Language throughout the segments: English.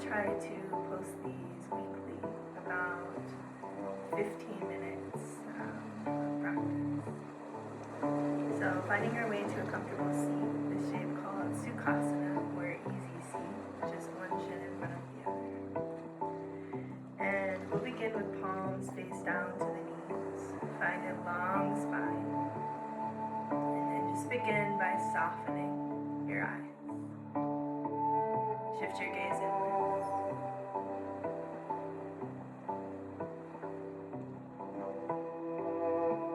try to post these weekly, about 15 minutes of practice. So finding your way to a comfortable seat, the shape called Sukhasana, or easy seat, just one shin in front of the other. And we'll begin with palms face down to the knees. Find a long spine. And then just begin by softening your eyes. Shift your gaze inwards.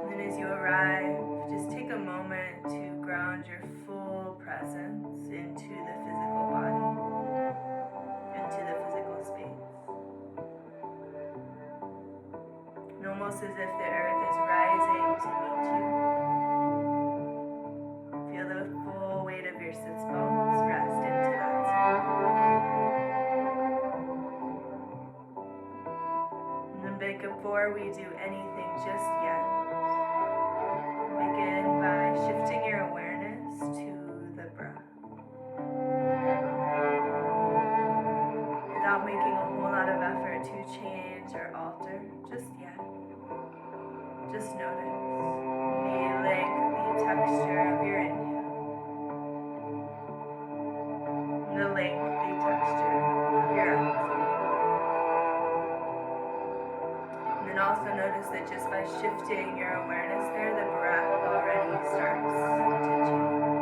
And then as you arrive, just take a moment to ground your full presence into the physical body, into the physical space. And almost as if the earth is rising to meet you. Feel the full weight of your sits bones rest into that center. Before we do anything just yet, begin by shifting your awareness to the breath. Without making a whole lot of effort to change or alter just yet, just notice the length, the texture of your inhale, and the length, the texture of your exhale. And also notice that just by shifting your awareness there, the breath already starts to change.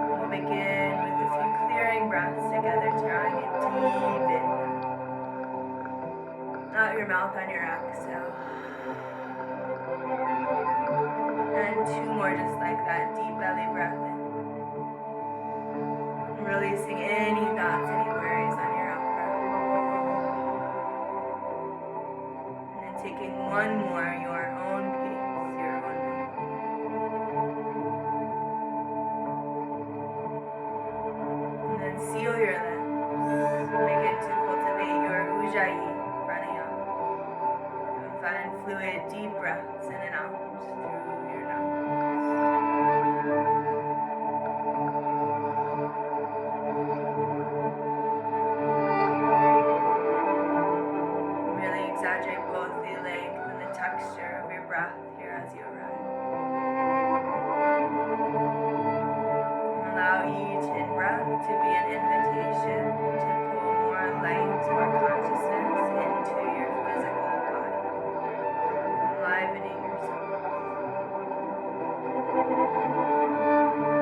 We'll begin with a few clearing breaths together, drawing a deep inhale. Out your mouth on your exhale. And two more just like that, deep belly breath in. And releasing any thoughts, any worries on your out breath. Taking one more, your own pace, your own rhythm. And then seal your lips. Begin to cultivate your Ujjayi pranayama. And find fluid, deep breaths in and out through your nose. Really exaggerate both the length and the texture of your breath here as you arrive. And allow each in-breath to be an invitation to pull more light, more consciousness into your physical body, enlivening yourself.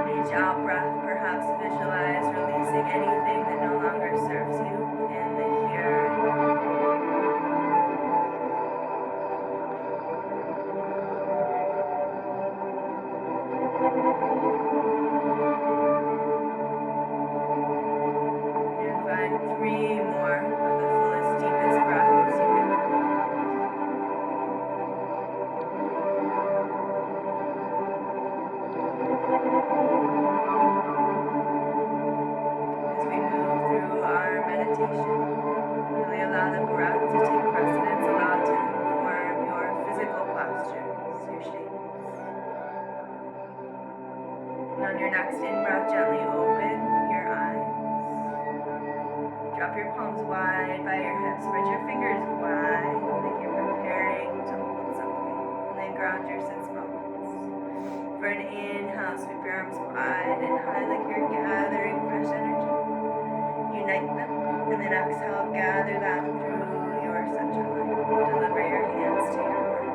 And each out-breath, perhaps visualize releasing anything that no longer serves you in the here and now. And find three more of the fullest, deepest breaths you can find. As we move through our meditation, really allow the breath to take precedence, allow it to inform your physical postures, your shapes. And on your next in-breath, gently open your eyes. Drop your palms wide by your hips. Spread your fingers wide like you're preparing to hold something. And then ground your sits bones. For an inhale, sweep your arms wide and high like you're gathering fresh energy. Unite them. And then exhale, gather that through your center line. Deliver your hands to your heart.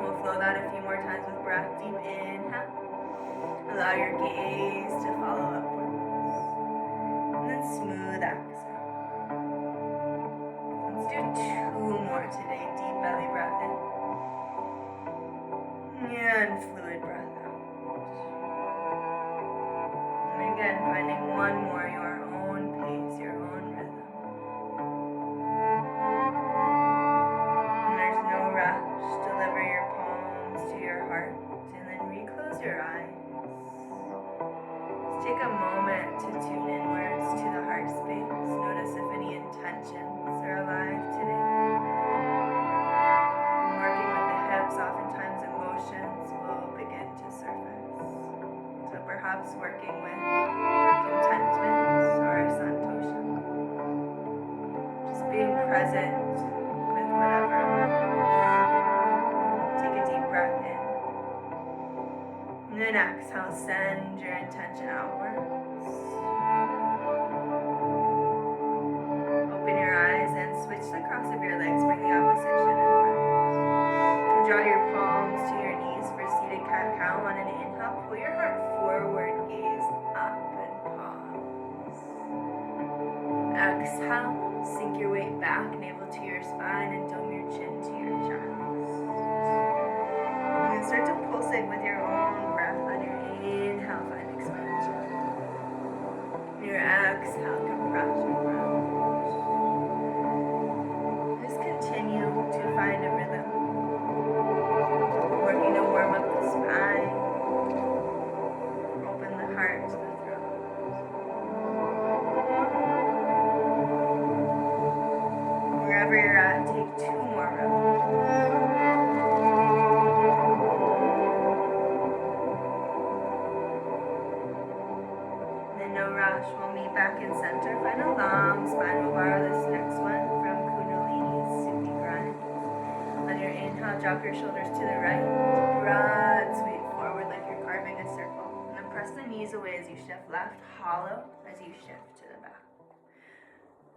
We'll flow that a few more times with breath. Deep inhale. Allow your gaze to follow upwards. And then smooth exhale. Let's do two more today. Deep belly breath in. And fluid breath out. And again, finding one more, your own pace, your own rhythm. And there's no rush. Deliver your palms to your heart. And then reclose your eyes. Just take a moment to tune inwards to the heart space. Notice if any intentions are alive today. And working with the hips, oftentimes emotions will begin to surface. So perhaps working with content contentment or santosha. Just being present with whatever. Take a deep breath in. And then exhale, send your intention outwards. Open your eyes and switch the cross of your legs. Bring the opposite shin in front. Draw your palms to your knees for seated cat-cow. On an inhale, pull your heart forward, gaze up and pause. Exhale, sink your weight back, navel to your spine, and dome your chin to your chest. And start to pulsate with your own breath. On your inhale, find expansion. Your exhale, compression. Just continue to find a rhythm. Working to warm up the spine. Open the heart to the throat. Wherever you're at, take 2 more rhythms. Then no rush, we'll meet back in center. Find a long spine. We'll borrow this next one from Kundalini's Sufi grind. On your inhale, drop your shoulders to the right. Broad sweep forward like you're carving a circle. And then press the knees away as you shift left, hollow as you shift to the back.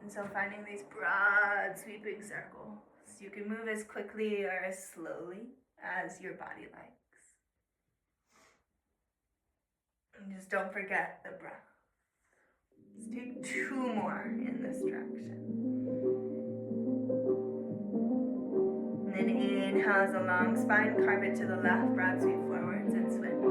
And so finding these broad sweeping circles. You can move as quickly or as slowly as your body likes. And just don't forget the breath. Let's take 2 more in this direction. And then inhale as a long spine, carve it to the left, broad sweep forwards and switch.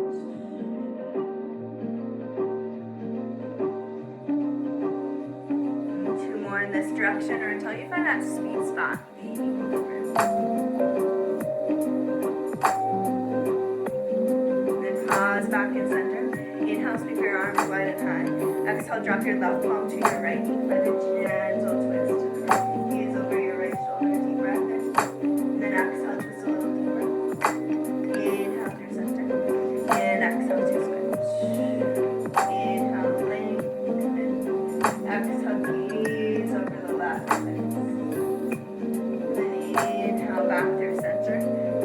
And 2 more in this direction or until you find that sweet spot. And then pause back in center. Inhale, sweep your arms wide and high. Exhale, drop your left palm to your right knee. Find a gentle twist to the right knee. Gaze over your right shoulder. Deep breath in. And then exhale, twist a little deeper. Inhale through center. And exhale to switch. Inhale, lengthen. Exhale, gaze over the left side. Then inhale, back through center.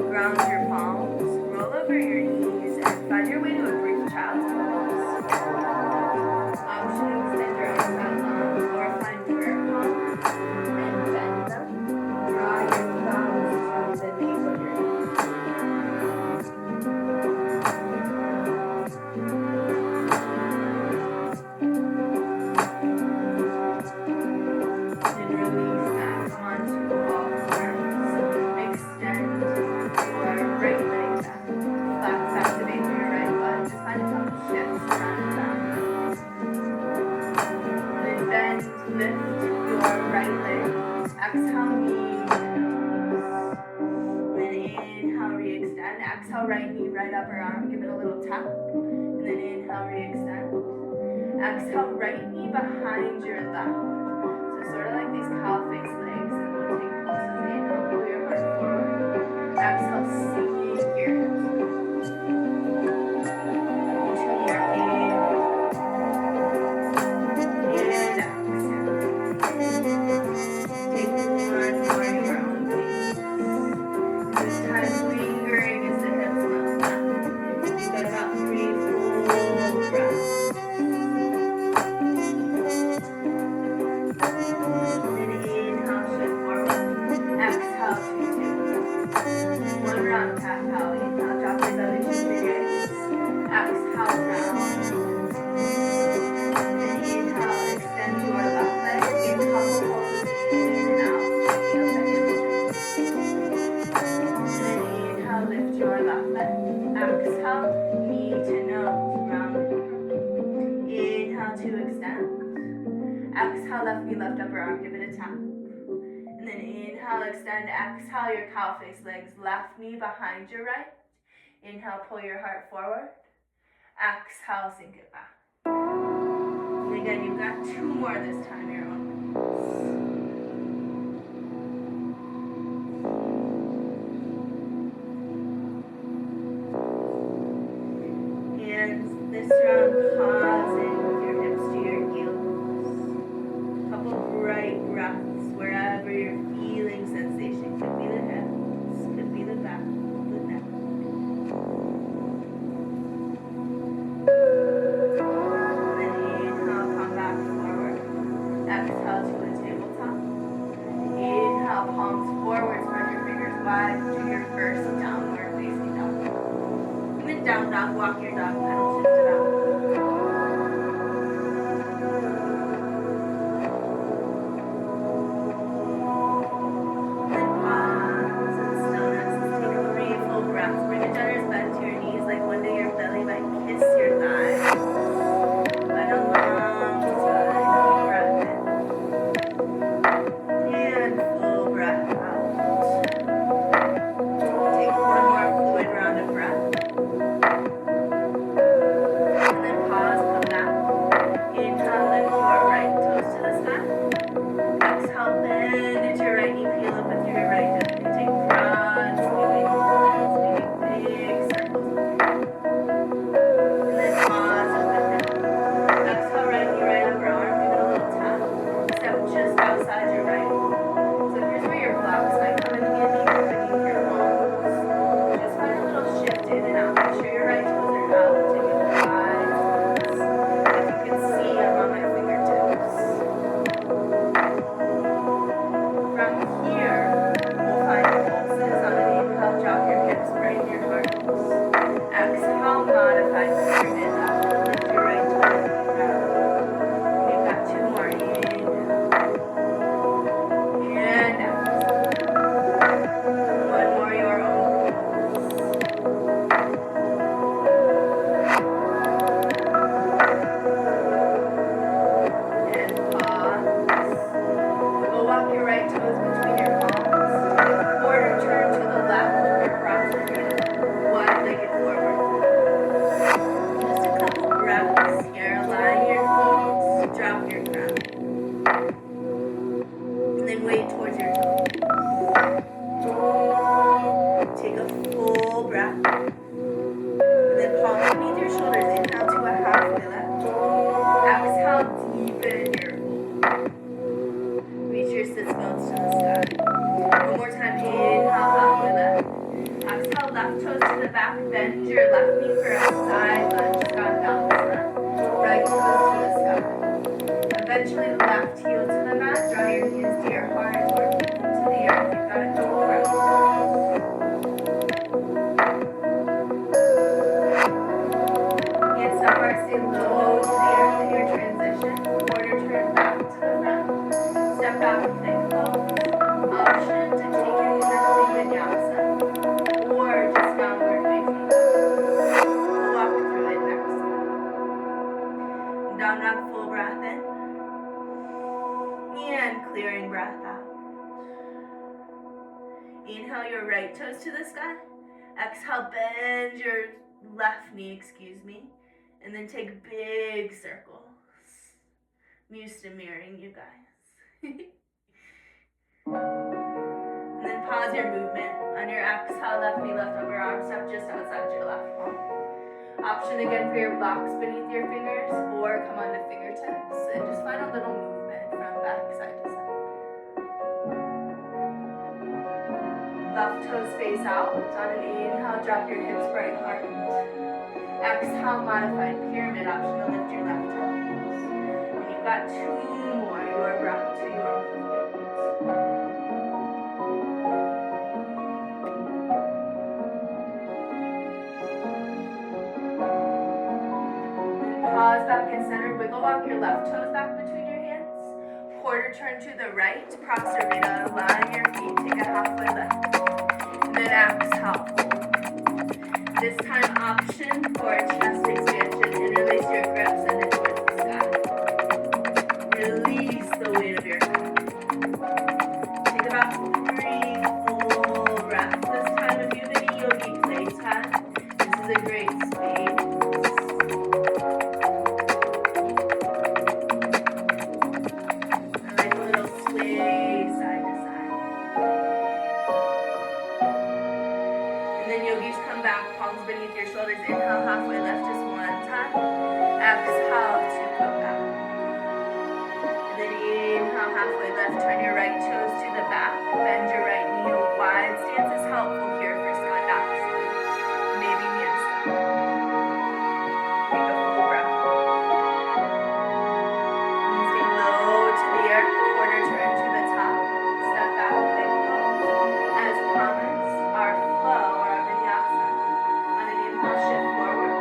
Ground your palms. Roll over your knees and find your way to a brief child's pose. Option to extend your arms out long or find prayer palm and bend them. Draw your thumbs to the nape of your knee. And release that. Come on to all fours. Extend your right leg back. Flex activate through your right butt. Just find a couple shifts front and back. And then bend, lift your right leg. Exhale, knee to nose. Then inhale, re-extend. Exhale, right knee, right upper arm. Give it a little tap. And then inhale, re-extend. Exhale, right knee behind your left. So sort of like these cow face legs. And we'll take pulses. Inhale, pull your heart forward. Exhale, sink your hips. To your inhale. And exhale. Take 1 more at your own pace. This time lingering as the hips melt back. You've got about 3 full breaths. And then inhale, shift forward. Exhale, sweep to. 1 round cat-cow. Inhale, drop your belly to your gaze. Exhale, round. And inhale, extend your left leg. In couple pulses in and out. Checking out the hamstring. And then inhale, lift your left leg. Exhale, knee to nose, round and round. Inhale to extend. Exhale, left knee, left upper arm, give it a tap. And then inhale, extend. Exhale, your cow face legs, left knee behind your right. Inhale, pull your heart forward. Exhale, sink it back. And again, you've got 2 more this time, your own. And this round, pausing with your hips to your walk your dog pedal, shift it out. Then pause in stillness. Let's take 3 full breaths. Bring a generous bend to your knees, like one day your belly might kiss your thighs. Find a long sigh, deep breath in. And full breath out. Take 1 more fluid round of breath. And then pause, come back. Inhale, lift your right toes to the sky. Exhale, bend into your right knee, peel up with your right hip. You take broad, sweeping movements, making big circles. And then pause, open down. Exhale, right knee, right upper arm, give it a little tap. Step just outside your right. So here's where your blocks might come in handy beneath your palms. Just find a little shift in and out. Make sure your right toes are out. Take a wide pulse. If you can see, I'm on my fingertips. From here, we'll find pulses on an inhale. Drop your hips, brighten your heart. Exhale, modified pyramid. After lift your right toe. We've got 2 more. And exhale. 1 more, your own pulse. And pause. We'll walk your right toes between your palms. Quarter turn to the left across your head. Wide-legged forward. Just a couple breaths here. Align your feet. Drop your crown. And then weight towards your toes. Take a full breath. And then palms beneath your shoulders. Inhale to a halfway lift. Exhale, deepen your hold. Reach your sits bones to the sky. 1 more time. Inhale, halfway lift. Exhale, left toes to the back. Bend your left knee for a side lunge. Skandasana. Right toes to the sky. Eventually, left heel to the mat. Draw your hands to your heart or feet to the earth. You've got a couple breaths. And stop or stay low to the earth in your transition. Quarter turn back to the front. Step back, thick pose. Option to take your hands vinyasa or just downward facing. We'll walk through it next. Down dog, full breath in. And clearing breath out. Inhale your right toes to the sky. Exhale, bend your left knee, and then take big circles. I'm used to mirroring you guys. And then pause your movement. On your exhale, left knee, left upper arm, step just outside your left palm. Option again for your blocks beneath your fingers, or come onto fingertips and just find a little movement from back side to side. Left toes face out. On an inhale, drop your hips, bright heart. Exhale, modified pyramid. Option to lift your left toes. And you've got 2 more. Your breath to your movement. Pause back in center. Wiggle walk your left toes back between your hands. Quarter turn to the right. Prasarita. Align your feet. Take a halfway lift. And then exhale. This time option for chest expansion. Interlace your grips and then towards the sky. Release the weight of your head. Take about 3 full breaths. This time if you have any yogi playtime, this is a great space. I like a little sway side to side. And then yogis come back, palms beneath your shoulders. Inhale, halfway lift just 1 time. Exhale to come back. And then inhale, halfway lift. Turn your right toes to the back. Bend your right knee. A wide stance is helpful here for Skandasana. Maybe handstand. Take a full breath. And stay low to the earth. Quarter turn to the top. Step back, big pose. As promised, our flow, our vinyasa. On an inhale, shift forward.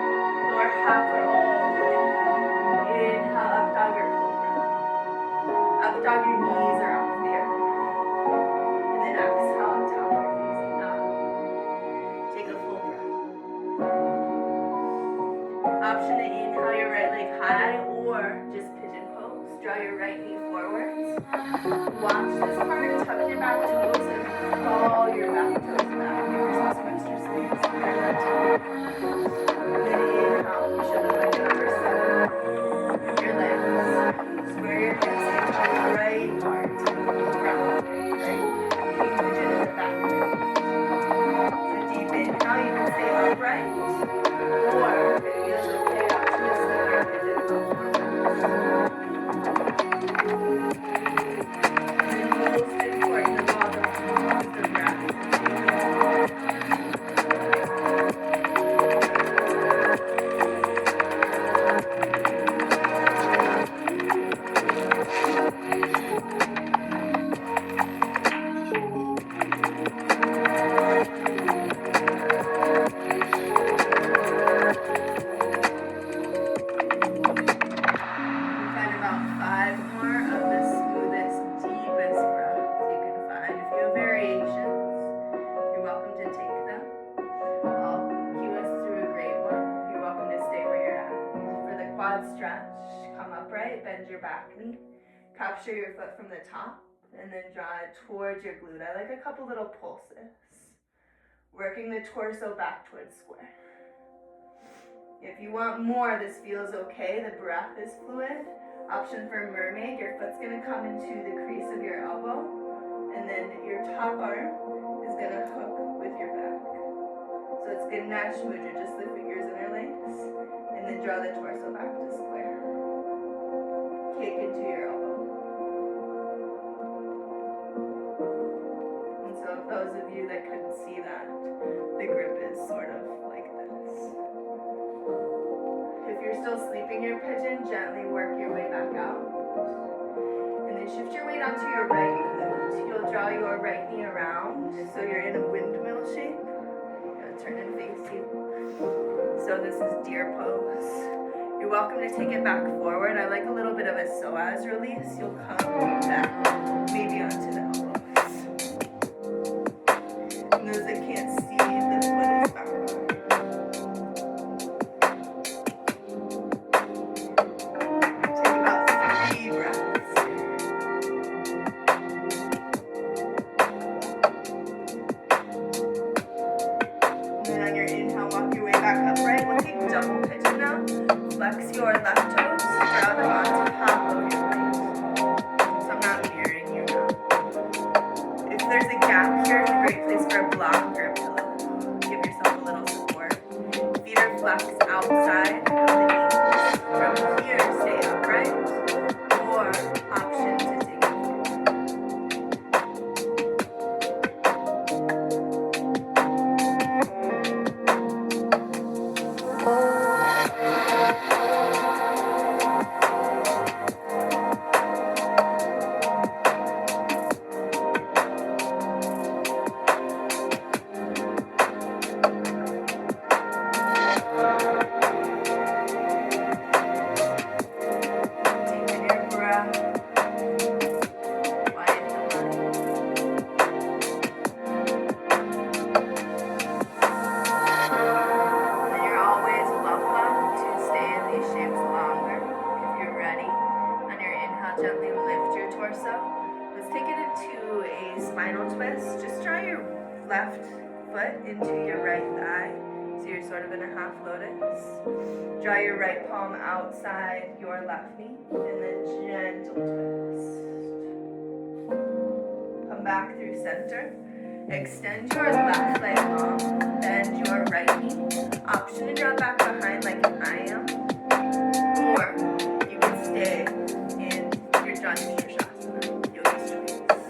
the inhale, your right leg high, or just pigeon pose. Draw your right knee forwards. Watch this part, tuck your back toes and crawl your back toes back. Give yourself some extra space. Then inhale, push it like number 7. Your legs. Square your hips into the right part. Ground. Right? King pigeon in the back. So deep inhale, you can stay upright. Or if it feels okay, option is slip your pigeon up forward. Most important of all, the breath. Stretch, come upright, bend your back knee, capture your foot from the top, and then draw it towards your glute. I like a couple little pulses, working the torso back towards square. If you want more, this feels okay, the breath is fluid. Option for mermaid, your foot's going to come into the crease of your elbow, and then your top arm is going to hook with your back. So it's Ganesh Mudra, just the fingers interlace, and then draw the torso back to square. Kick into your elbow. And so those of you that couldn't see that, the grip is sort of like this. If you're still sleeping your pigeon, gently work your way back out. And then shift your weight onto your right glute. You'll draw your right knee around, so you're in a windmill shape. Turn and face you. So this is deer pose. You're welcome to take it back forward. I like a little bit of a psoas release. You'll come back, maybe onto the elbows. And those that can't see, the foot is backward. Take about 3 breaths. Upright. We'll take double pigeon now. Flex your left toes, draw them onto top of your legs. So I'm not mirroring you now. If there's a gap here, it's a great place for a block or a pillow. Give yourself a little support. Feet are flexed outside of the knees. From here, stay upright. Or option to take it left foot into your right thigh, so you're sort of in a half lotus. Draw your right palm outside your left knee, and then gentle twist. Come back through center. Extend your left leg long, bend your right knee. Option to draw back behind like I am, or you can stay in your Janu Shasana, Yogi's Choice.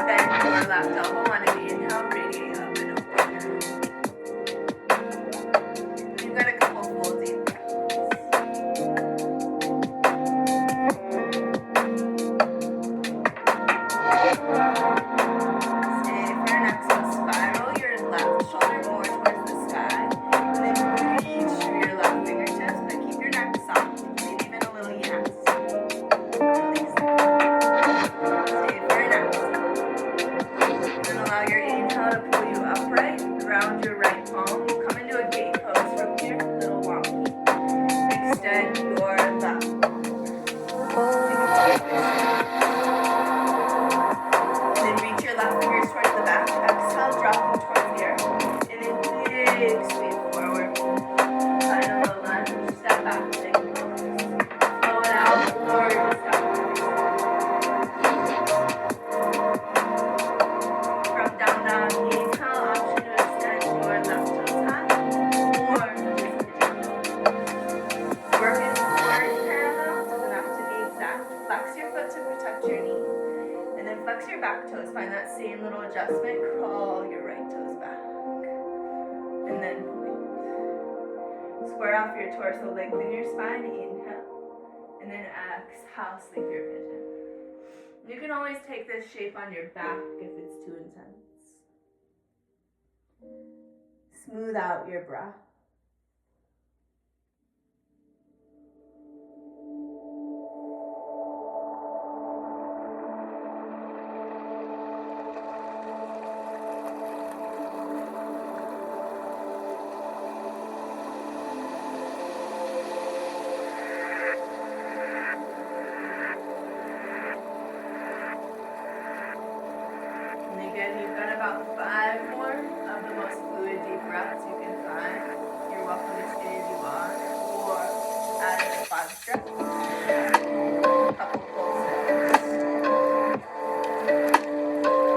Bend your left elbow on an inhale, radiate up and open. You've got a couple full deep breaths. Stay for your next one. Spiral your left shoulder more towards the sky. And then reach through your left fingertips. back leg pose. Blow it out, lower your step. From down dog, inhale, option to extend your left toes high, or just pigeon pose. Working forward parallel, doesn't have to be exact. Flex your foot to protect your knee. And then flex your back toes. Find that same little adjustment. Crawl your right toes back. And then point. Square off your torso. Lengthen your spine. Inhale. And then exhale. Sleep your pigeon. You can always take this shape on your back if it's too intense. Smooth out your breath. You've got about 5 more of the most fluid deep breaths you can find. You're welcome to stay as you are, or add in a quad stretch. Couple pulses.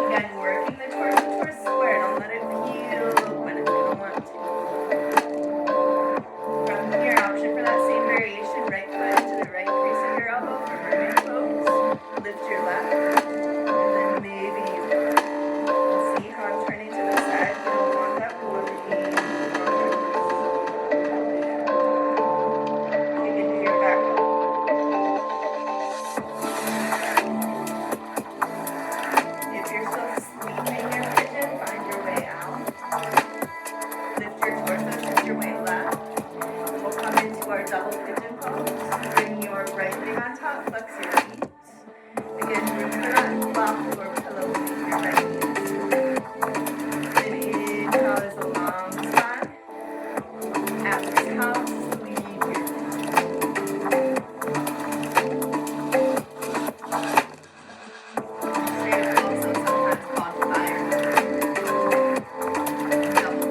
Again, working the torso towards square. Don't let it peel open if you don't want to. From here, option for that same variation. Right foot to the right crease of your elbow for mermaid pose. Lift your left. And then maybe you turning to the side, you don't want that wobbly. Take it to your back. If you're still sleeping your pigeon, find your way out. Lift your torso, shift your weight left. We'll come into our double pigeon pose. Bring your right leg on top, flex your feet. Again, room for that flop or pillow with your right knee. Inhale is a long spine. Exhale, sleep your pigeon. They're also sometimes called fire. Double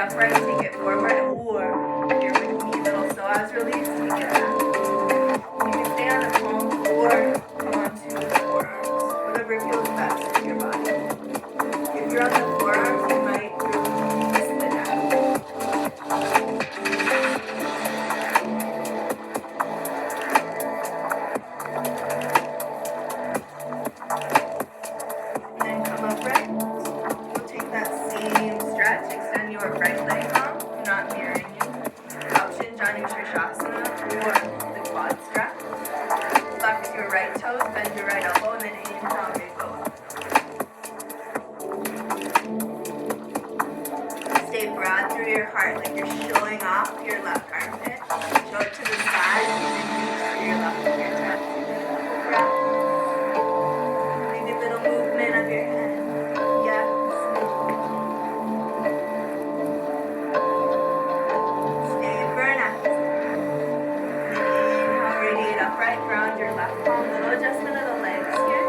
upright, take it forward, or if you're with me, little psoas release, take it back. You can stay on the palms or come onto the forearms, whatever feels best in your body. If you're on the forearms, you might release the neck. And then come upright. We'll take that same stretch, extend your right leg arm, not mirroring you. Option Janu Shirshasana or the quad stretch. Flex your right toes, bend your right elbow, and then inhale, big bow. Stay broad through your heart, like you're showing off your left armpit. Show it to the side, and then reach for your left fingertips. Breath. Maybe a little movement of your head. Yes. Stay for an exhale. Inhale, radiate upright, ground your left palm. Little adjustment of the legs here.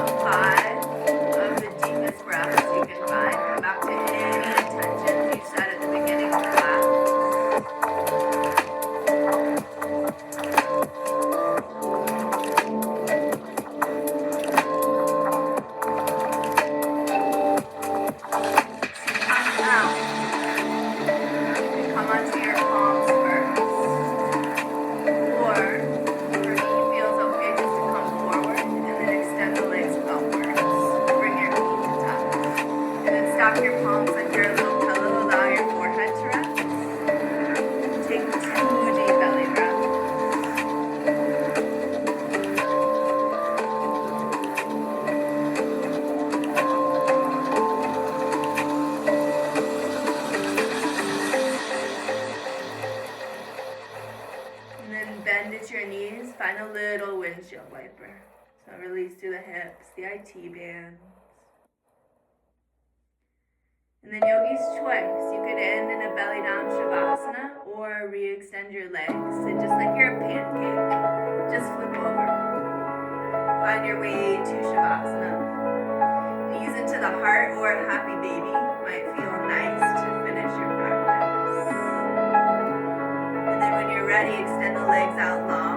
top 5 of the deepest breaths you can find. Come back to any intentions you set at the beginning of class. Come out and come onto your palms first. Or, for me, it feels okay just to come forward and then extend the legs upwards. Bring your feet to touch. And then stack your palms under a little pillow. Allow your forehead to rest. Take 2 deep belly breaths. And then bend at your knees. Find a little windshield wiper. So release through the hips, the IT bands. And then yogi's choice. You could end in a belly down shavasana or re-extend your legs. And just like you're a pancake, just flip over. Find your way to shavasana. Knees into the heart or a happy baby might feel nice to finish your practice. And then when you're ready, extend the legs out long.